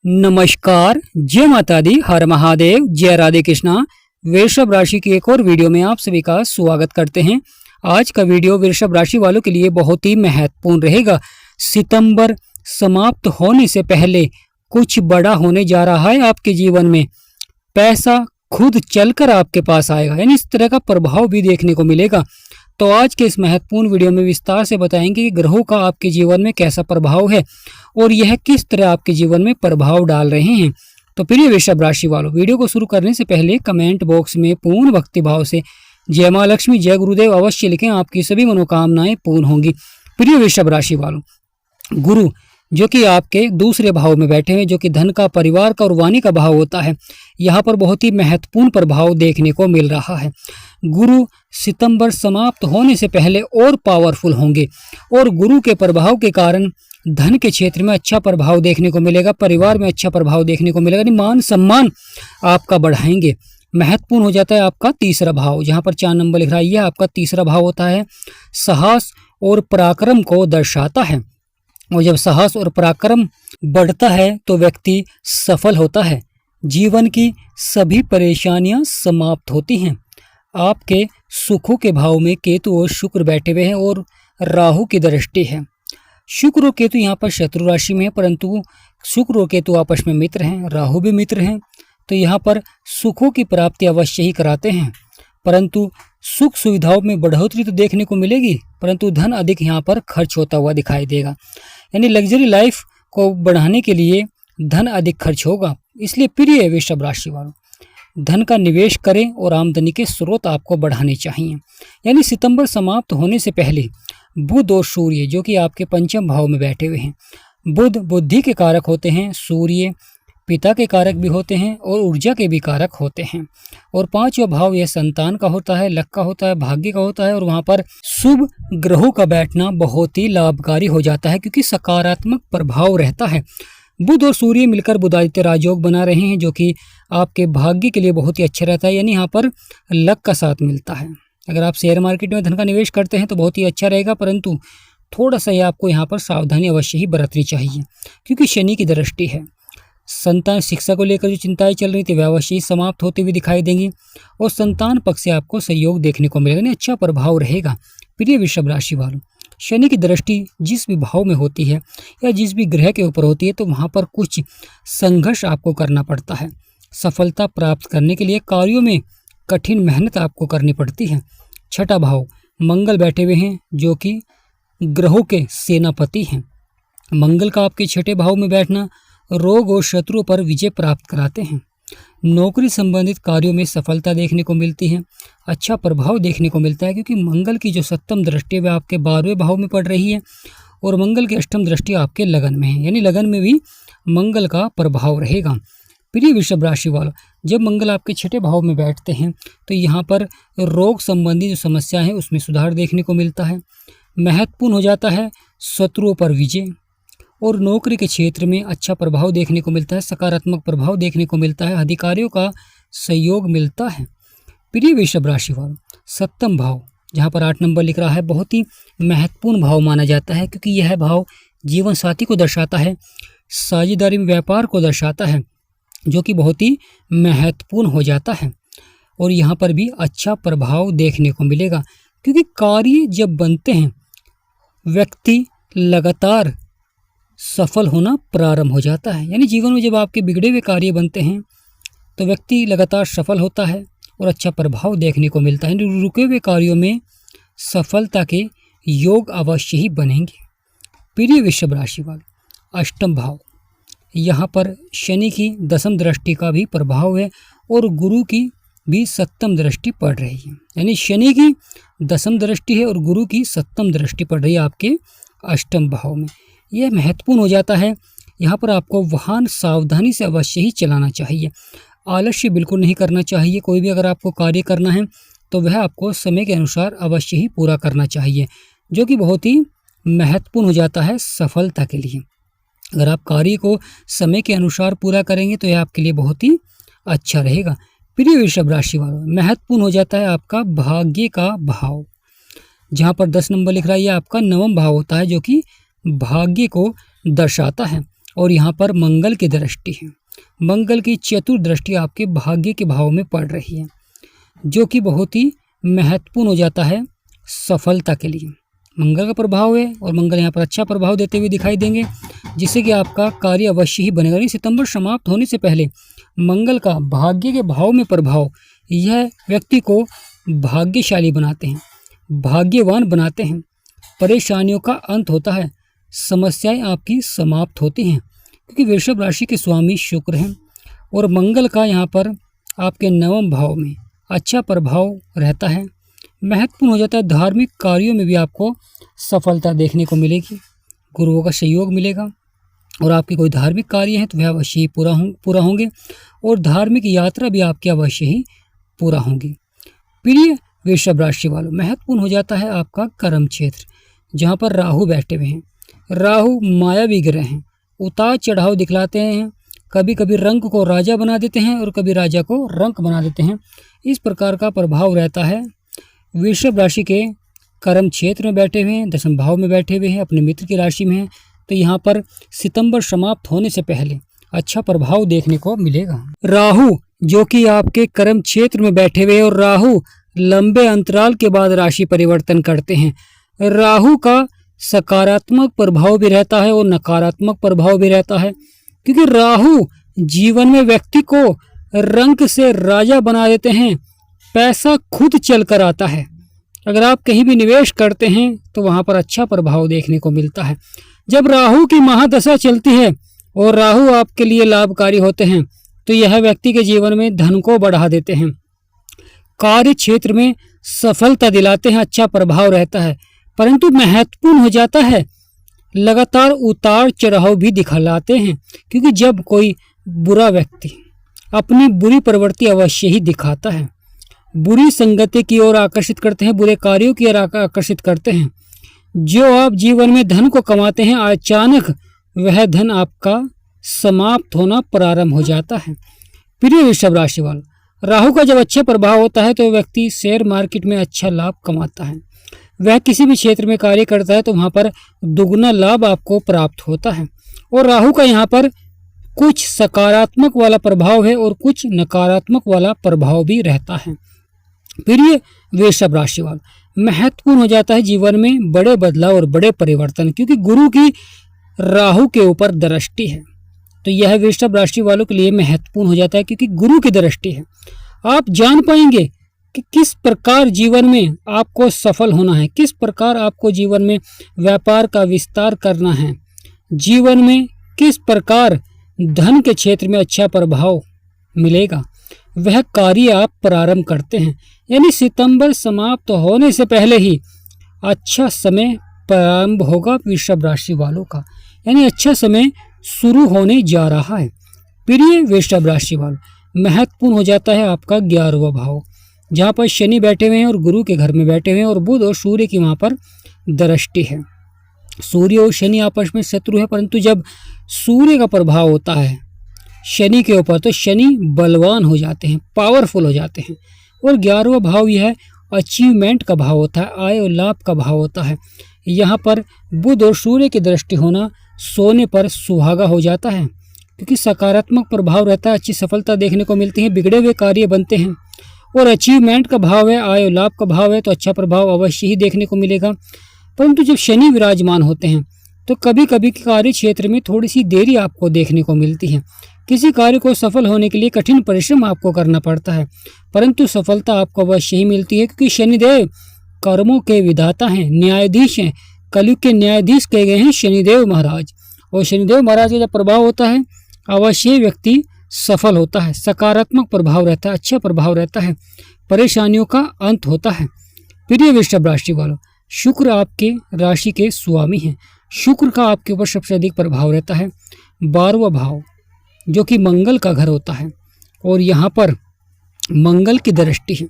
नमस्कार, जय माता दी, हर महादेव, जय राधे कृष्णा। वृषभ राशि की एक और वीडियो में आप सभी का स्वागत करते हैं। आज का वीडियो वृषभ राशि वालों के लिए बहुत ही महत्वपूर्ण रहेगा। सितंबर समाप्त होने से पहले कुछ बड़ा होने जा रहा है आपके जीवन में। पैसा खुद चलकर आपके पास आएगा, यानी इस तरह का प्रभाव भी देखने को मिलेगा। तो आज के इस महत्वपूर्ण वीडियो में विस्तार से बताएंगे कि ग्रहों का आपके जीवन में कैसा प्रभाव है और यह किस तरह आपके जीवन में प्रभाव डाल रहे हैं। तो प्रिय वृषभ राशि वालों, वीडियो को शुरू करने से पहले कमेंट बॉक्स में पूर्ण भक्ति भाव से जय मां लक्ष्मी, जय गुरुदेव अवश्य लिखें, आपकी सभी मनोकामनाएं पूर्ण होंगी। प्रिय वृषभ राशि वालों, गुरु जो कि आपके दूसरे भाव में बैठे हुए, जो कि धन का, परिवार का और वाणी का भाव होता है, यहाँ पर बहुत ही महत्वपूर्ण प्रभाव देखने को मिल रहा है। गुरु सितंबर समाप्त होने से पहले और पावरफुल होंगे और गुरु के प्रभाव के कारण धन के क्षेत्र में अच्छा प्रभाव देखने को मिलेगा, परिवार में अच्छा प्रभाव देखने को मिलेगा, मान सम्मान आपका बढ़ाएंगे। महत्वपूर्ण हो जाता है आपका तीसरा भाव, जहाँ पर 4 नंबर लिख रहा है, यह आपका तीसरा भाव होता है, साहस और पराक्रम को दर्शाता है। और जब साहस और पराक्रम बढ़ता है तो व्यक्ति सफल होता है, जीवन की सभी परेशानियां समाप्त होती हैं। आपके सुखों के भाव में केतु और शुक्र बैठे हुए हैं और राहु की दृष्टि है। शुक्र और केतु यहाँ पर शत्रु राशि में है, परंतु शुक्र और केतु आपस में मित्र हैं, राहु भी मित्र हैं, तो यहाँ पर सुखों की प्राप्ति अवश्य ही कराते हैं। परंतु सुख सुविधाओं में बढ़ोतरी तो देखने को मिलेगी, परंतु धन अधिक यहाँ पर खर्च होता हुआ दिखाई देगा, यानी लग्जरी लाइफ को बढ़ाने के लिए धन अधिक खर्च होगा। इसलिए प्रिय वृषभ राशि वालों, धन का निवेश करें और आमदनी के स्रोत आपको बढ़ाने चाहिए। यानी सितंबर समाप्त होने से पहले बुध और सूर्य जो कि आपके पंचम भाव में बैठे हुए हैं, बुध बुद्धि के कारक होते हैं, सूर्य पिता के कारक भी होते हैं और ऊर्जा के भी कारक होते हैं, और 5वां भाव यह संतान का होता है, लक का होता है, भाग्य का होता है, और वहाँ पर शुभ ग्रहों का बैठना बहुत ही लाभकारी हो जाता है क्योंकि सकारात्मक प्रभाव रहता है। बुध और सूर्य मिलकर बुधादित्य राजयोग बना रहे हैं, जो कि आपके भाग्य के लिए बहुत ही अच्छा रहता है, यानी यहाँ पर लक का साथ मिलता है। अगर आप शेयर मार्केट में धन का निवेश करते हैं तो बहुत ही अच्छा रहेगा, परंतु थोड़ा सा आपको यहाँ पर सावधानी अवश्य ही बरतनी चाहिए क्योंकि शनि की दृष्टि है। संतान शिक्षा को लेकर जो चिंताएं चल रही थी वह अवश्य ही समाप्त होती हुई दिखाई देंगी और संतान पक्ष से आपको सहयोग देखने को मिलेगा, यानी अच्छा प्रभाव रहेगा। प्रिय वृषभ राशि वालों, शनि की दृष्टि जिस भी भाव में होती है या जिस भी ग्रह के ऊपर होती है तो वहाँ पर कुछ संघर्ष आपको करना पड़ता है। सफलता प्राप्त करने के लिए कार्यों में कठिन मेहनत आपको करनी पड़ती है। 6वां भाव मंगल बैठे हुए हैं जो कि ग्रहों के सेनापति हैं। मंगल का आपके 6ठे भाव में बैठना रोग और शत्रुओं पर विजय प्राप्त कराते हैं। नौकरी संबंधित कार्यों में सफलता देखने को मिलती है, अच्छा प्रभाव देखने को मिलता है क्योंकि मंगल की जो 7वीं दृष्टि वह आपके 12वें भाव में पड़ रही है और मंगल की 8वीं दृष्टि आपके लगन में है, यानी लगन में भी मंगल का प्रभाव रहेगा। प्रिय वृषभ राशि वालों, जब मंगल आपके 6ठे भाव में बैठते हैं तो यहाँ पर रोग संबंधी जो समस्या है उसमें सुधार देखने को मिलता है। महत्वपूर्ण हो जाता है शत्रुओं पर विजय और नौकरी के क्षेत्र में अच्छा प्रभाव देखने को मिलता है, सकारात्मक प्रभाव देखने को मिलता है, अधिकारियों का सहयोग मिलता है। प्रिय वृषभ राशि वालों, 7वां भाव जहाँ पर 8 नंबर लिख रहा है बहुत ही महत्वपूर्ण भाव माना जाता है क्योंकि यह भाव जीवन साथी को दर्शाता है, साझेदारी में व्यापार को दर्शाता है, जो कि बहुत ही महत्वपूर्ण हो जाता है और यहाँ पर भी अच्छा प्रभाव देखने को मिलेगा क्योंकि कार्य जब बनते हैं व्यक्ति लगातार सफल होना प्रारंभ हो जाता है। यानी जीवन में जब आपके बिगड़े हुए कार्य बनते हैं तो व्यक्ति लगातार सफल होता है और अच्छा प्रभाव देखने को मिलता है। रुके हुए कार्यों में सफलता के योग अवश्य ही बनेंगे। प्रिय वृषभ राशि वाले, 8वां भाव यहाँ पर शनि की 10वीं दृष्टि का भी प्रभाव है और गुरु की भी 7वीं दृष्टि पड़ रही है, यानी शनि की 10वीं दृष्टि है और गुरु की 7वीं दृष्टि पड़ रही है आपके 8वें भाव में। यह महत्वपूर्ण हो जाता है। यहाँ पर आपको वाहन सावधानी से अवश्य ही चलाना चाहिए, आलस्य बिल्कुल नहीं करना चाहिए। कोई भी अगर आपको कार्य करना है तो वह आपको समय के अनुसार अवश्य ही पूरा करना चाहिए, जो कि बहुत ही महत्वपूर्ण हो जाता है सफलता के लिए। अगर आप कार्य को समय के अनुसार पूरा करेंगे तो यह आपके लिए बहुत ही अच्छा रहेगा। प्रिय वृषभ राशि वालों, महत्वपूर्ण हो जाता है आपका भाग्य का भाव, जहाँ पर 10 नंबर लिख रहा है, यह आपका 9वां भाव होता है जो कि भाग्य को दर्शाता है और यहाँ पर मंगल की दृष्टि है। मंगल की चतुर दृष्टि आपके भाग्य के भाव में पड़ रही है, जो कि बहुत ही महत्वपूर्ण हो जाता है सफलता के लिए। मंगल का प्रभाव है और मंगल यहाँ पर अच्छा प्रभाव देते हुए दिखाई देंगे, जिससे कि आपका कार्य अवश्य ही बनेगा। यानी सितंबर समाप्त होने से पहले मंगल का भाग्य के भाव में प्रभाव यह व्यक्ति को भाग्यशाली बनाते हैं, भाग्यवान बनाते हैं। परेशानियों का अंत होता है, समस्याएं आपकी समाप्त होती हैं, क्योंकि वृषभ राशि के स्वामी शुक्र हैं और मंगल का यहाँ पर आपके नवम भाव में अच्छा प्रभाव रहता है। महत्वपूर्ण हो जाता है। धार्मिक कार्यों में भी आपको सफलता देखने को मिलेगी, गुरुओं का सहयोग मिलेगा और आपके कोई धार्मिक कार्य हैं तो वह अवश्य ही पूरा होंगे और धार्मिक यात्रा भी आपके अवश्य ही पूरा होंगी। प्रिय वृषभ राशि वालों, महत्वपूर्ण हो जाता है आपका कर्म क्षेत्र, जहाँ पर राहु बैठे हुए हैं। राहु मायावी ग्रह हैं, उतार चढ़ाव दिखलाते हैं, कभी कभी रंक को राजा बना देते हैं और कभी राजा को रंक बना देते हैं। इस प्रकार का प्रभाव रहता है। वृषभ राशि के कर्म क्षेत्र में बैठे हुए हैं, दशम भाव में बैठे हुए हैं, अपने मित्र की राशि में हैं, तो यहाँ पर सितंबर समाप्त होने से पहले अच्छा प्रभाव देखने को मिलेगा। राहु जो कि आपके कर्म क्षेत्र में बैठे हुए और राहु लंबे अंतराल के बाद राशि परिवर्तन करते हैं। राहु का सकारात्मक प्रभाव भी रहता है और नकारात्मक प्रभाव भी रहता है, क्योंकि राहु जीवन में व्यक्ति को रंक से राजा बना देते हैं। पैसा खुद चल कर आता है। अगर आप कहीं भी निवेश करते हैं तो वहां पर अच्छा प्रभाव देखने को मिलता है। जब राहु की महादशा चलती है और राहु आपके लिए लाभकारी होते हैं तो यह व्यक्ति के जीवन में धन को बढ़ा देते हैं, कार्य क्षेत्र में सफलता दिलाते हैं, अच्छा प्रभाव रहता है। परंतु महत्वपूर्ण हो जाता है, लगातार उतार चढ़ाव भी दिखलाते हैं, क्योंकि जब कोई बुरा व्यक्ति अपनी बुरी प्रवृत्ति अवश्य ही दिखाता है, बुरी संगति की ओर आकर्षित करते हैं, बुरे कार्यों की ओर आकर्षित करते हैं। जो आप जीवन में धन को कमाते हैं, अचानक वह धन आपका समाप्त होना प्रारंभ हो जाता है। प्रिय वृषभ राशि वालों, राहु का जब अच्छा प्रभाव होता है तो व्यक्ति शेयर मार्केट में अच्छा लाभ कमाता है। वह किसी भी क्षेत्र में कार्य करता है तो वहां पर दुगना लाभ आपको प्राप्त होता है। और राहु का यहाँ पर कुछ सकारात्मक वाला प्रभाव है और कुछ नकारात्मक वाला प्रभाव भी रहता है। प्रिय वृषभ राशि वालों, महत्वपूर्ण हो जाता है जीवन में बड़े बदलाव और बड़े परिवर्तन, क्योंकि गुरु की राहु के ऊपर दृष्टि है। तो यह वृषभ राशि वालों के लिए महत्वपूर्ण हो जाता है, क्योंकि गुरु की दृष्टि है। आप जान पाएंगे कि किस प्रकार जीवन में आपको सफल होना है, किस प्रकार आपको जीवन में व्यापार का विस्तार करना है, जीवन में किस प्रकार धन के क्षेत्र में अच्छा प्रभाव मिलेगा, वह कार्य आप प्रारंभ करते हैं। यानी सितंबर समाप्त होने से पहले ही अच्छा समय प्रारंभ होगा वृषभ राशि वालों का, यानी अच्छा समय शुरू होने जा रहा है। प्रिय वृषभ राशि वालों, महत्वपूर्ण हो जाता है आपका 11वां भाव, जहाँ पर शनि बैठे हुए हैं और गुरु के घर में बैठे हुए हैं और बुध और सूर्य की वहाँ पर दृष्टि है। सूर्य और शनि आपस में शत्रु है, परंतु जब सूर्य का प्रभाव होता है शनि के ऊपर तो शनि बलवान हो जाते हैं, पावरफुल हो जाते हैं। और 11वां भाव यह अचीवमेंट का भाव होता है, आय और लाभ का भाव होता है। यहाँ पर बुध और सूर्य की दृष्टि होना सोने पर सुहागा हो जाता है, क्योंकि सकारात्मक प्रभाव रहता है, अच्छी सफलता देखने को मिलती है, बिगड़े हुए कार्य बनते हैं। और अचीवमेंट का भाव है, आय और लाभ का भाव है, तो अच्छा प्रभाव अवश्य ही देखने को मिलेगा। परंतु जब शनि विराजमान होते हैं तो कभी कभी कार्य क्षेत्र में थोड़ी सी देरी आपको देखने को मिलती है। किसी कार्य को सफल होने के लिए कठिन परिश्रम आपको करना पड़ता है, परंतु सफलता आपको अवश्य ही मिलती है, क्योंकि शनिदेव कर्मों के विधाता हैं, न्यायाधीश हैं, कलयुग के न्यायाधीश कहे गए हैं शनिदेव महाराज। और शनिदेव महाराज का जब प्रभाव होता है अवश्य व्यक्ति सफल होता है, सकारात्मक प्रभाव रहता है, अच्छा प्रभाव रहता है, परेशानियों का अंत होता है। प्रिय वृषभ राशि वालों, शुक्र आपके राशि के स्वामी हैं, शुक्र का आपके ऊपर सबसे अधिक प्रभाव रहता है। 12वां भाव जो कि मंगल का घर होता है और यहाँ पर मंगल की दृष्टि है,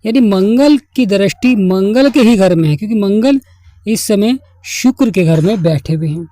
यानी मंगल की दृष्टि मंगल के ही घर में है, क्योंकि मंगल इस समय शुक्र के घर में बैठे हुए हैं।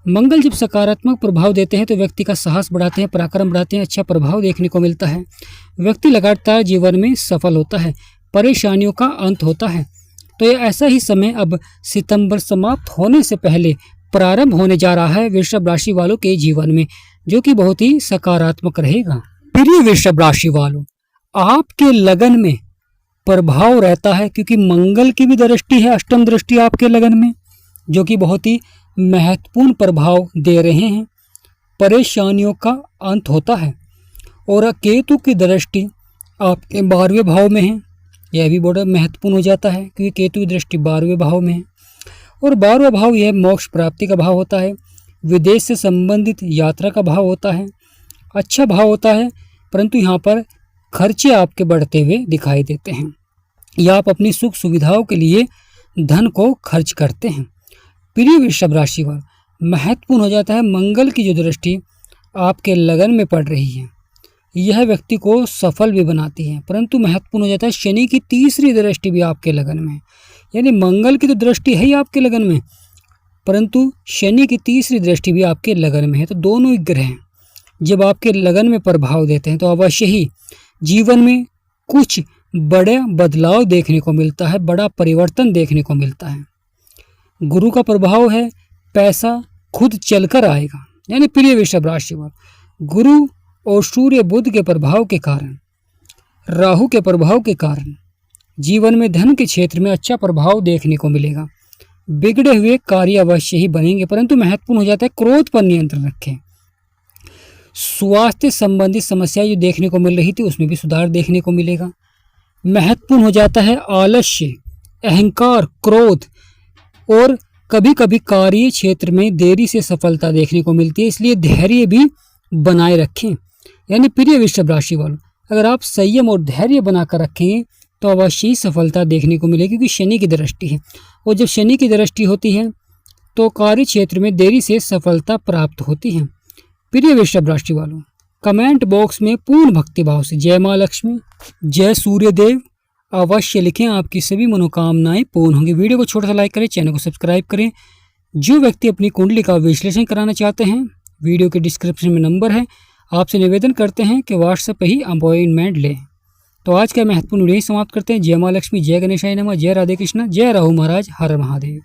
मंगल जब सकारात्मक प्रभाव देते हैं तो व्यक्ति का साहस बढ़ाते हैं, पराक्रम बढ़ाते हैं, अच्छा प्रभाव देखने को मिलता है, व्यक्ति लगातार जीवन में सफल होता है, परेशानियों का अंत होता है। तो ये ऐसा ही समय अब सितंबर समाप्त होने से पहले प्रारंभ होने जा रहा है वृषभ राशि वालों के जीवन में, जो कि बहुत ही सकारात्मक रहेगा। प्रिय वृषभ राशि वालों, आपके लगन में प्रभाव रहता है क्योंकि मंगल की भी दृष्टि है, अष्टम दृष्टि आपके लगन में, जो कि बहुत ही महत्वपूर्ण प्रभाव दे रहे हैं। परेशानियों का अंत होता है। और केतु की दृष्टि आपके 12वें भाव में है, यह भी बड़ा महत्वपूर्ण हो जाता है क्योंकि केतु की दृष्टि 12वें भाव में है। और 12वां भाव यह मोक्ष प्राप्ति का भाव होता है, विदेश से संबंधित यात्रा का भाव होता है, अच्छा भाव होता है। परंतु यहाँ पर खर्चे आपके बढ़ते हुए दिखाई देते हैं, या आप अपनी सुख सुविधाओं के लिए धन को खर्च करते हैं। प्रिय वृषभ राशि वाले, महत्वपूर्ण हो जाता है मंगल की जो दृष्टि आपके लगन में पड़ रही है, यह व्यक्ति को सफल भी बनाती है। परंतु महत्वपूर्ण हो जाता है शनि की तीसरी दृष्टि भी आपके लगन में, यानी मंगल की तो दृष्टि है ही आपके लगन में, परंतु शनि की तीसरी दृष्टि भी आपके लगन में है। तो दोनों ही ग्रह जब आपके लगन में प्रभाव देते हैं तो अवश्य ही जीवन में कुछ बड़े बदलाव देखने को मिलता है, बड़ा परिवर्तन देखने को मिलता है। गुरु का प्रभाव है, पैसा खुद चलकर आएगा। यानी प्रिय वृषभ राशि वाले, गुरु और सूर्य बुध के प्रभाव के कारण, राहु के प्रभाव के कारण जीवन में धन के क्षेत्र में अच्छा प्रभाव देखने को मिलेगा। बिगड़े हुए कार्य अवश्य ही बनेंगे, परंतु महत्वपूर्ण हो जाता है क्रोध पर नियंत्रण रखें। स्वास्थ्य संबंधित समस्याएं जो देखने को मिल रही थी उसमें भी सुधार देखने को मिलेगा। महत्वपूर्ण हो जाता है आलस्य, अहंकार, क्रोध, और कभी कभी कार्य क्षेत्र में देरी से सफलता देखने को मिलती है, इसलिए धैर्य भी बनाए रखें। यानी प्रिय वृषभ राशि वालों, अगर आप संयम और धैर्य बनाकर रखेंगे तो अवश्य ही सफलता देखने को मिलेगी, क्योंकि शनि की दृष्टि है, और जब शनि की दृष्टि होती है तो कार्य क्षेत्र में देरी से सफलता प्राप्त होती है। प्रिय वृषभ राशि वालों, कमेंट बॉक्स में पूर्ण भक्ति भाव से जय माँ लक्ष्मी, जय सूर्यदेव अवश्य लिखें, आपकी सभी मनोकामनाएं पूर्ण होंगी। वीडियो को छोटा सा लाइक करें, चैनल को सब्सक्राइब करें। जो व्यक्ति अपनी कुंडली का विश्लेषण कराना चाहते हैं, वीडियो के डिस्क्रिप्शन में नंबर है, आपसे निवेदन करते हैं कि व्हाट्सएप पर ही अपॉइंटमेंट लें। तो आज का महत्वपूर्ण वीडियो समाप्त करते हैं। जय माँ लक्ष्मी, जय गणेशाय नमः, जय राधे कृष्णा, जय राहु महाराज, हर महादेव।